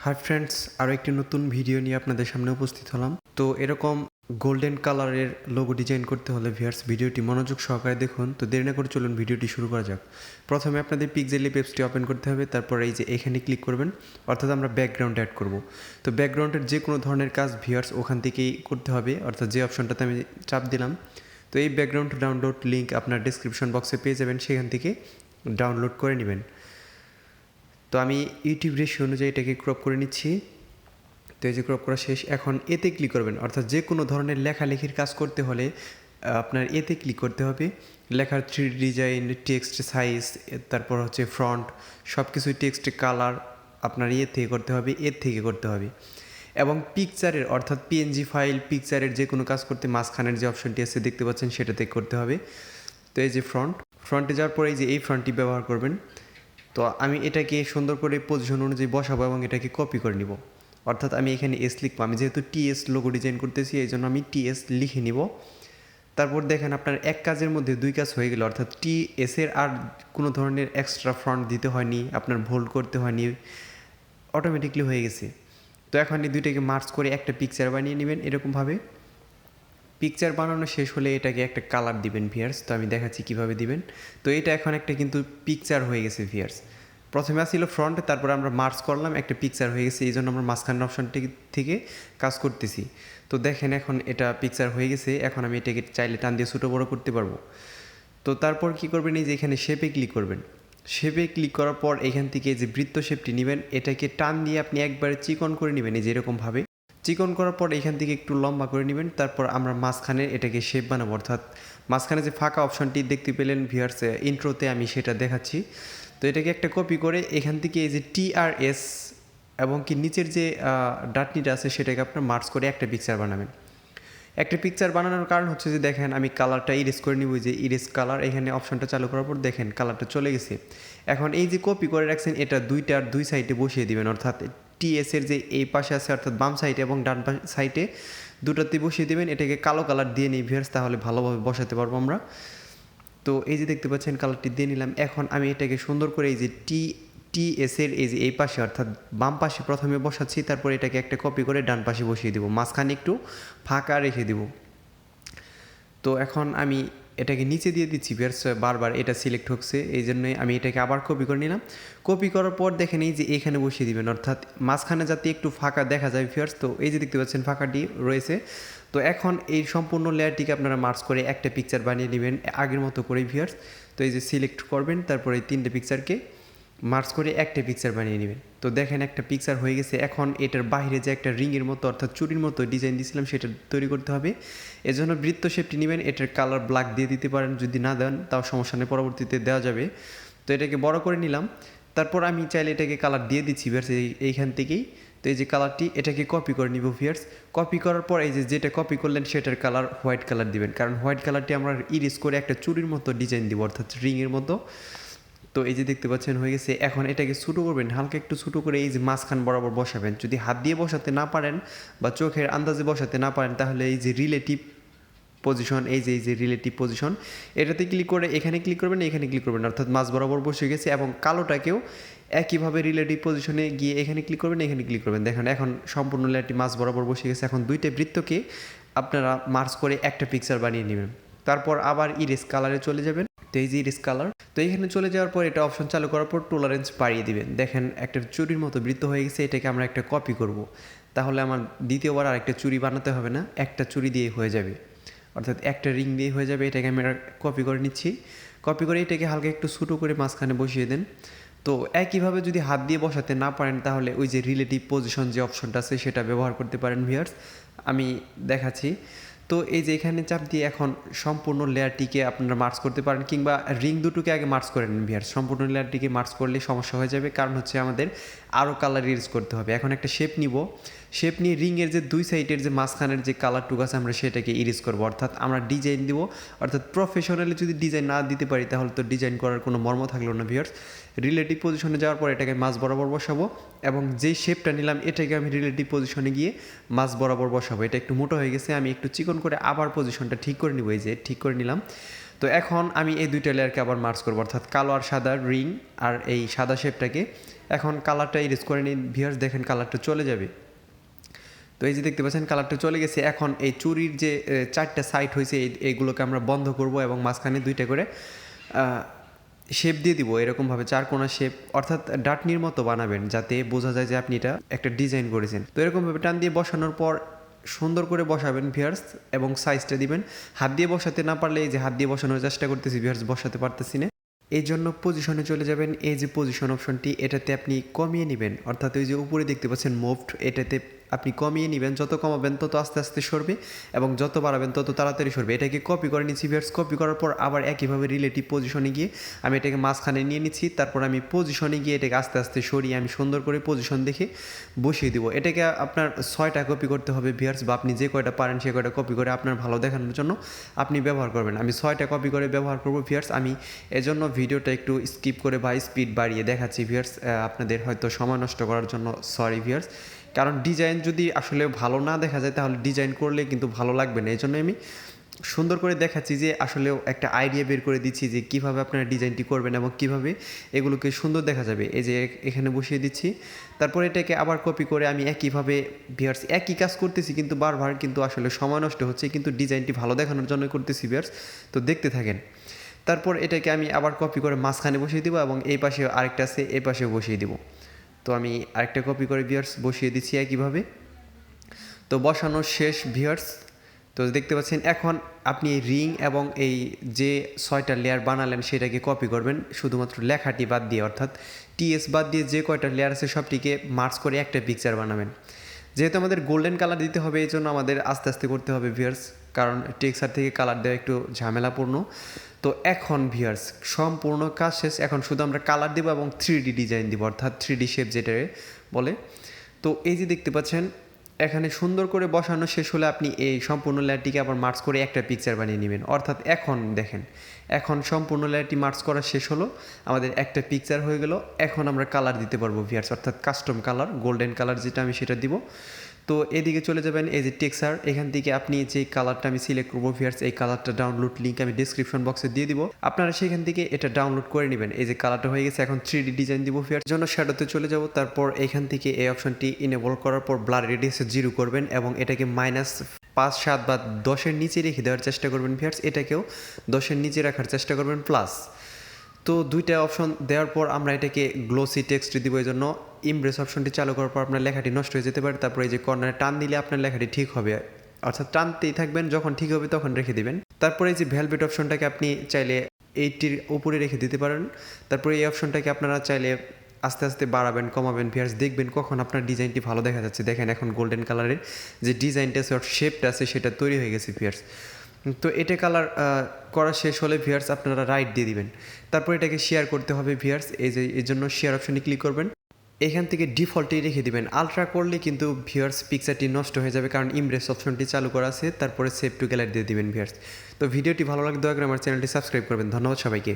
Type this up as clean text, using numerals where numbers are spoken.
Hi friends, আরও একটি নতুন ভিডিও নিয়ে আপনাদের সামনে উপস্থিত হলাম। তো এরকম গোল্ডেন কালারের লোগো ডিজাইন করতে হলে ভিউয়ার্স ভিডিওটি মনোযোগ সহকারে দেখুন। তো দেরি না করে চলুন ভিডিওটি শুরু করা যাক। প্রথমে আপনাদের পিক্সেলল্যাব অ্যাপসটি ওপেন করতে হবে, তারপর এই যে এখানে ক্লিক করবেন, অর্থাৎ আমরা ব্যাকগ্রাউন্ড অ্যাড করব। তো ব্যাকগ্রাউন্ডের যে কোনো ধরনের কাজ ভিউয়ার্স ওখান থেকেই করতে হবে, অর্থাৎ যে অপশনটাতে আমি চাপ দিলাম। তো এই ব্যাকগ্রাউন্ড ডাউনলোড লিঙ্ক আপনার ডেসক্রিপশন বক্সে পেয়ে যাবেন, সেখান থেকে ডাউনলোড করে নেবেন। তো আমি ইউটিউব রেশিও অনুযায়ী এটাকে ক্রপ করে নিচ্ছি। তো এই যে ক্রপ করা শেষ, এখন এতে ক্লিক করবেন, অর্থাৎ যে কোনো ধরনের লেখালেখির কাজ করতে হলে আপনার এতে ক্লিক করতে হবে। লেখার 3D ডিজাইন, টেক্সট সাইজ, তারপর হচ্ছে ফ্রন্ট, সব কিছুই টেক্সটের কালার আপনার থেকে করতে হবে, থেকে করতে হবে। এবং পিকচারের অর্থাৎ পিএনজি ফাইল, পিকচারের যে কোনো কাজ করতে মাঝখানের যে অপশনটি আছে দেখতে পাচ্ছেন সেটাতে করতে হবে। তো এই যে ফ্রন্টে যাওয়ার পরে এই যে এই ফ্রন্টটি ব্যবহার করবেন। তো আমি এটাকে সুন্দর করে পজিশন অনুযায়ী বসাবো এবং এটাকে কপি করে নিব। অর্থাৎ আমি এখানে এস লিখবো, আমি যেহেতু টিএস লোগো ডিজাইন করতেছি এই জন্য আমি টিএস লিখে নিব। তারপর দেখেন আপনার এক কাজের মধ্যে দুই কাজ হয়ে গেল, অর্থাৎ টিএসের আর কোনো ধরনের এক্সট্রা ফ্রন্ট দিতে হয়নি, আপনার ভোল্ড করতে হয়নি, অটোমেটিকলি হয়ে গেছে। তো এখন এই দুইটাকে মার্চ করে একটা পিকচার বানিয়ে নেবেন। এরকমভাবে পিকচার বানানো শেষ হলে এটাকে একটা কালার দিবেন ভিউয়ার্স। তো আমি দেখাচ্ছি কীভাবে দিবেন। তো এটা এখন একটা কিন্তু পিকচার হয়ে গেছে ভিউয়ার্স। প্রথমে আসছিল ফ্রন্ট, তারপর আমরা মার্চ করলাম, একটা পিকচার হয়ে গেছে, এই জন্য আমরা মাঝখানের অপশনটি থেকে কাজ করতেছি। তো দেখেন এখন এটা পিকচার হয়ে গেছে। এখন আমি এটাকে চাইলে টান দিয়ে ছোটো বড়ো করতে পারবো। তো তারপর কি করবেন, এই যে এখানে শেপে ক্লিক করবেন। শেপে ক্লিক করার পর এখান থেকে যে বৃত্ত শেপটি নেবেন, এটাকে টান দিয়ে আপনি একবারে চিকন করে নেবেন, এই যে এরকমভাবে চিকন করার পর এখান থেকে একটু লম্বা করে নেবেন। তারপর আমরা মাঝখানে এটাকে শেপ বানাবো, অর্থাৎ মাঝখানে যে ফাঁকা অপশনটি দেখতে পেলেন ভিউয়ার্স ইন্ট্রোতে, আমি সেটা দেখাচ্ছি। তো এটাকে একটা কপি করে এখান থেকে এই যে টিআরএস এবং কি নিচের যে ডাটনিটা আছে সেটাকে আপনার মার্চ করে একটা পিকচার বানাবেন। একটা পিকচার বানানোর কারণ হচ্ছে যে দেখেন আমি কালারটা ইরেজ করে নিব, যে ইরেজ কালার এখানে অপশনটা চালু করার পর দেখেন কালারটা চলে গেছে। এখন এই যে কপি করে রাখছেন এটা দুইটার দুই সাইডে বসিয়ে দিবেন, অর্থাৎ টিএসের যে এই পাশে আছে অর্থাৎ বাম সাইডে এবং ডান সাইডে দুটাতে বসিয়ে দেবেন। এটাকে কালো কালার দিয়ে নিই ভিউয়ার্স, তাহলে ভালোভাবে বসাতে পারবো আমরা। তো এই যে দেখতে পাচ্ছেন কালারটি দিয়ে নিলাম। এখন আমি এটাকে সুন্দর করে এই যে টিএসের এই যে এই পাশে অর্থাৎ বাম পাশে প্রথমে বসাচ্ছি, তারপর এটাকে একটা কপি করে ডান পাশে বসিয়ে দেবো, মাঝখানে একটু ফাঁকা রেখে দেবো। তো এখন আমি এটাকে নিচে দিয়ে দিচ্ছি ভিউয়ার্স, বারবার এটা সিলেক্ট হচ্ছে, এই জন্যই আমি এটাকে আবার কপি করে নিলাম। কপি করার পর দেখেন এই যে এখানে বসিয়ে দিবেন, অর্থাৎ মাঝখানে যাতে একটু ফাঁকা দেখা যায় ভিউয়ার্স। তো এই যে দেখতে পাচ্ছেন ফাঁকাটি রয়েছে। তো এখন এই সম্পূর্ণ লেয়ারটিকে আপনারা মার্চ করে একটা পিকচার বানিয়ে নেবেন আগের মতো করে ভিউয়ার্স। তো এই যে সিলেক্ট করবেন, তারপর এই তিনটে পিকচারকে মার্চ করে একটা পিকচার বানিয়ে নেবেন। তো দেখেন একটা পিকচার হয়ে গেছে। এখন এটার বাইরে যে একটা রিংয়ের মতো অর্থাৎ চুরির মতো ডিজাইন দিয়েছিলাম সেটা তৈরি করতে হবে। এজন্য বৃত্ত শেপটি নেবেন, এটার কালার ব্ল্যাক দিয়ে দিতে পারেন, যদি না দেন তাও সমস্যা নেই, পরবর্তীতে দেওয়া যাবে। তো এটাকে বড় করে নিলাম। তারপর আমি চাইলে এটাকে কালার দিয়ে দিচ্ছি ভিউয়ার্স এইখান থেকেই। তো এই যে কালারটি এটাকে কপি করে নিব ভিউয়ার্স। কপি করার পর এই যে যেটা কপি করলেন সেটার কালার হোয়াইট কালার দিবেন, কারণ হোয়াইট কালারটি আমরা ইরেজ করে একটা চুরির মতো ডিজাইন দিব, অর্থাৎ রিংয়ের মতো। তো এই যে দেখতে পাচ্ছেন হয়ে গেছে। এখন এটাকে ছোটো করবেন, হালকা একটু ছোটো করে এই যে মাঝখান বরাবর বসাবেন। যদি হাত দিয়ে বসাতে না পারেন বা চোখের আন্দাজে বসাতে না পারেন তাহলে এই যে রিলেটিভ পজিশন, এই যে রিলেটিভ পজিশন এটাতে ক্লিক করে এখানে ক্লিক করবেন, এখানে ক্লিক করবেন, অর্থাৎ মাঝ বরাবর বসে গেছে। এবং কালোটাকেও একইভাবে রিলেটিভ পজিশনে গিয়ে এখানে ক্লিক করবেন, এখানে ক্লিক করবেন। দেখেন এখন সম্পূর্ণ লেয়ারটি মাঝ বরাবর বসে গেছে। এখন দুইটা বৃত্তকে আপনারা মার্চ করে একটা পিকচার বানিয়ে নেবেন। তারপর আবার ইরেজ কালারে চলে যাবেন। তো এই যে ইরেজ কালার, তো এখানে চলে যাওয়ার পর এটা অপশন চালু করার পর টলারেন্স বাড়িয়ে দিবেন। দেখেন একটা চুরির মতো বৃত্ত হয়ে গেছে, এটাকে আমরা একটা কপি করব। তাহলে আমার দ্বিতীয়বার আরেকটা চুরি বানাতে হবে না, একটা চুরি দিয়ে হয়ে যাবে, অর্থাৎ একটা রিং দিয়ে হয়ে যাবে। এটাকে আমি কপি করে নিচ্ছি। কপি করে এটাকে হালকা একটু ছোটো করে মাঝখানে বসিয়ে দেন। তো একইভাবে যদি হাত দিয়ে বসাতে না পারেন তাহলে ওই যে রিলেটিভ পজিশন যে অপশনটা আছে সেটা ব্যবহার করতে পারেন ভিউয়ার্স, আমি দেখাচ্ছি। তো এই যে এখানে চাপ দিয়ে এখন সম্পূর্ণ লেয়ারটিকে আপনারা মার্চ করতে পারেন, কিংবা রিং দুটোকে আগে মার্চ করে নেন ভিউয়ার্স। সম্পূর্ণ লেয়ারটিকে মার্চ করলে সমস্যা হয়ে যাবে, কারণ হচ্ছে আমাদের আরও কালার ইরেজ করতে হবে। এখন একটা শেপ নিব, শেপ নিয়ে রিংয়ের যে দুই সাইডের যে মাঝখানের যে কালারটুকু আছে আমরা সেটাকে ইরেজ করবো, অর্থাৎ আমরা ডিজাইন দিব। অর্থাৎ প্রফেশনালি যদি ডিজাইন না দিতে পারি তাহলে তো ডিজাইন করার কোনো মর্ম থাকলো না ভিউয়ার্স। রিলেটিভ পজিশনে যাওয়ার পর এটাকে মাঝ বরাবর বসাবো, এবং যেই শেপটা নিলাম এটাকে আমি রিলেটিভ পজিশনে গিয়ে মাঝ বরাবর বসাবো। এটা একটু মোটো হয়ে গেছে, আমি একটু চিকন করে আবার পজিশনটা ঠিক করে নিব, এই যে ঠিক করে নিলাম। তো তো এখন আমি এই দুইটা লেয়ারকে আবার মার্জ করবো, অর্থাৎ কালো আর সাদা রিং আর এই সাদা শেপটাকে এখন কালারটা ইরেজ করে নিন ভিউয়ার্স, দেখেন কালারটা চলে যাবে। তো এই যে দেখতে পাচ্ছেন কালারটা চলে গেছে। এখন এই চুরির যে 4টা সাইড হয়েছে এইগুলোকে আমরা বন্ধ করব এবং মাঝখানে 2টা করে শেপ দিয়ে দিব, এরকমভাবে 4 কোণা শেপ, অর্থাৎ ডাটনির মতো বানাবেন যাতে বোঝা যায় যে আপনি এটা একটা ডিজাইন করেছেন। তো এরকমভাবে টান দিয়ে বসানোর পর সুন্দর করে বসাবেন ভিউয়ার্স এবং সাইজটা দিবেন। হাত দিয়ে বসাতে না পারলে এই যে হাত দিয়ে বসানোর চেষ্টা করতেছি ভিউয়ার্স, বসাতে পারতেছি না। এই জন্য পজিশনে চলে যাবেন, এই যে পজিশন অপশনটি এটাতে আপনি কমিয়ে নেবেন, অর্থাৎ ওই যে উপরে দেখতে পাচ্ছেন মুভড, এটাতে আপনি কমিয়ে নেবেন। যত কমাবেন তত আস্তে আস্তে সরবে এবং যত বাড়াবেন তত তাড়াতাড়ি সরবে। এটাকে কপি করে নিচ্ছি ভিউয়ার্স। কপি করার পর আবার একইভাবে রিলেটিভ পজিশনে গিয়ে আমি এটাকে মাঝখানে নিয়ে নিচ্ছি। তারপর আমি পজিশনে গিয়ে এটাকে আস্তে আস্তে সরিয়ে আমি সুন্দর করে পজিশন দেখে বসিয়ে দিব। এটাকে আপনার 6টা কপি করতে হবে ভিউয়ার্স, বা আপনি যে কয়টা পারেন সে কয়টা কপি করে আপনার ভালো দেখানোর জন্য আপনি ব্যবহার করবেন। আমি 6টা কপি করে ব্যবহার করব ভিউয়ার্স। আমি এজন্য ভিডিওটা একটু স্কিপ করে বা স্পিড বাড়িয়ে দেখাচ্ছি ভিউয়ার্স, আপনাদের হয়তো সময় নষ্ট করার জন্য সরি ভিউয়ার্স। কারণ ডিজাইন যদি আসলে ভালো না দেখা যায় তাহলে ডিজাইন করলে কিন্তু ভালো লাগবে না। এই জন্য আমি সুন্দর করে দেখাচ্ছি যে আসলেও একটা আইডিয়া বের করে দিচ্ছি যে কীভাবে আপনারা ডিজাইনটি করবেন এবং কীভাবে এগুলোকে সুন্দর দেখা যাবে। এই যে এখানে বসিয়ে দিচ্ছি, তারপর এটাকে আবার কপি করে আমি একইভাবে ভিউয়ার্স একই কাজ করতেছি কিন্তু বারবার, কিন্তু আসলে সময় নষ্ট হচ্ছে, কিন্তু ডিজাইনটি ভালো দেখানোর জন্য করতেছি ভিউয়ার্স। তো দেখতে থাকেন। তারপর এটাকে আমি আবার কপি করে মাঝখানে বসিয়ে দিব এবং এই পাশে আরেকটা আছে এই পাশেও বসিয়ে দিব। তো আমি আরেকটা কপি করে ভিউয়ার্স বসিয়ে দিচ্ছি একইভাবে। তো বসানো শেষ ভিউয়ার্স। তো দেখতে পাচ্ছেন এখন আপনি এই রিং এবং এই যে 6টা লেয়ার বানালেন সেটাকে কপি করবেন শুধুমাত্র লেখাটি বাদ দিয়ে, অর্থাৎ টিএস বাদ দিয়ে যে কয়টা লেয়ার আছে সবটিকে মার্জ করে একটা পিকচার বানাবেন। যেহেতু আমাদের গোল্ডেন কালার দিতে হবে এই জন্য আমাদের আস্তে আস্তে করতে হবে ভিউয়ার্স, কারণ টেক্সচার থেকে কালার দেওয়া একটু ঝামেলাপূর্ণ। তো এখন ভিউয়ার্স সম্পূর্ণ কাজ শেষ, এখন শুধু আমরা কালার দেবো এবং 3D ডিজাইন দিব, অর্থাৎ 3D শেপ যেটা বলে। তো এই যে দেখতে পাচ্ছেন এখানে সুন্দর করে বসানো শেষ হলে আপনি এই সম্পূর্ণ লেয়ারটিকে আবার মার্জ করে একটা পিকচার বানিয়ে নেবেন। অর্থাৎ এখন দেখেন এখন সম্পূর্ণ লেয়ারটি মার্জ করা শেষ হলো, আমাদের একটা পিকচার হয়ে গেল। এখন আমরা কালার দিতে পারবো ভিউয়ার্স, অর্থাৎ কাস্টম কালার, গোল্ডেন কালার যেটা আমি সেটা দিব। তো এদিকে চলে যাবেন, এই যে টেক্সচার, এখান থেকে আপনি যে কালারটা আমি সিলেক্ট করবো ভিউয়ার্স, এই কালারটা ডাউনলোড লিঙ্ক আমি ডিসক্রিপশন বক্সে দিয়ে দিব, আপনারা সেখান থেকে এটা ডাউনলোড করে নেবেন। এই যে কালারটা হয়ে গেছে, এখন 3D ডিজাইন দিব ভিউয়ার্স। জন্য শ্যাডোতে চলে যাব, তারপর এখান থেকে এই অপশনটি ইনেবল করার পর ব্লার রেডিয়াসে 0 করবেন এবং এটাকে -5, 7 বা 10-এর নিচে রেখে দেওয়ার চেষ্টা করবেন ভিউয়ার্স। এটাকেও 10-এর নিচে রাখার চেষ্টা করবেন প্লাস। তো 2টা অপশন দেওয়ার পর আমরা এটাকে গ্লোসি টেক্সট দিব, এই জন্য ইমপ্রেস অপশনটি চালু করার পর আপনার লেখাটি নষ্ট হয়ে যেতে পারে। তারপর এই যে কর্নারে টান দিলে আপনার লেখাটি ঠিক হবে, অর্থাৎ টানতেই থাকবেন, যখন ঠিক হবে তখন রেখে দিবেন। তারপরে এই যে ভেলভেট অপশনটাকে আপনি চাইলে 80-র উপরে রেখে দিতে পারেন। তারপরে এই অপশনটাকে আপনারা চাইলে আস্তে আস্তে বাড়াবেন কমাবেন ভিউয়ার্স, দেখবেন কখন আপনার ডিজাইনটি ভালো দেখা যাচ্ছে। দেখেন এখন গোল্ডেন কালারের যে ডিজাইনটা আছে শেপটা আছে সেটা তৈরি হয়ে গেছে ভিউয়ার্স। তো এটা কালার করা শেষ হলে ভিউয়ার্স আপনারা রাইট দিয়ে দিবেন। তারপর এটাকে শেয়ার করতে হবে ভিউয়ার্স, এই যে এর জন্য শেয়ার অপশনে ক্লিক করবেন। এখান থেকে ডিফল্টেই রেখে দিবেন, আলট্রা করলে কিন্তু ভিউয়ার্স পিকচারটি নষ্ট হয়ে যাবে, কারণ ইমপ্রেস অপশনটি চালু করা আছে। তারপরে সেভ টু গ্যালারি দিয়ে দিবেন ভিউয়ার্স। তো ভিডিওটি ভালো লাগলে দয়া করে আমার চ্যানেলটি সাবস্ক্রাইব করবেন। ধন্যবাদ সবাইকে।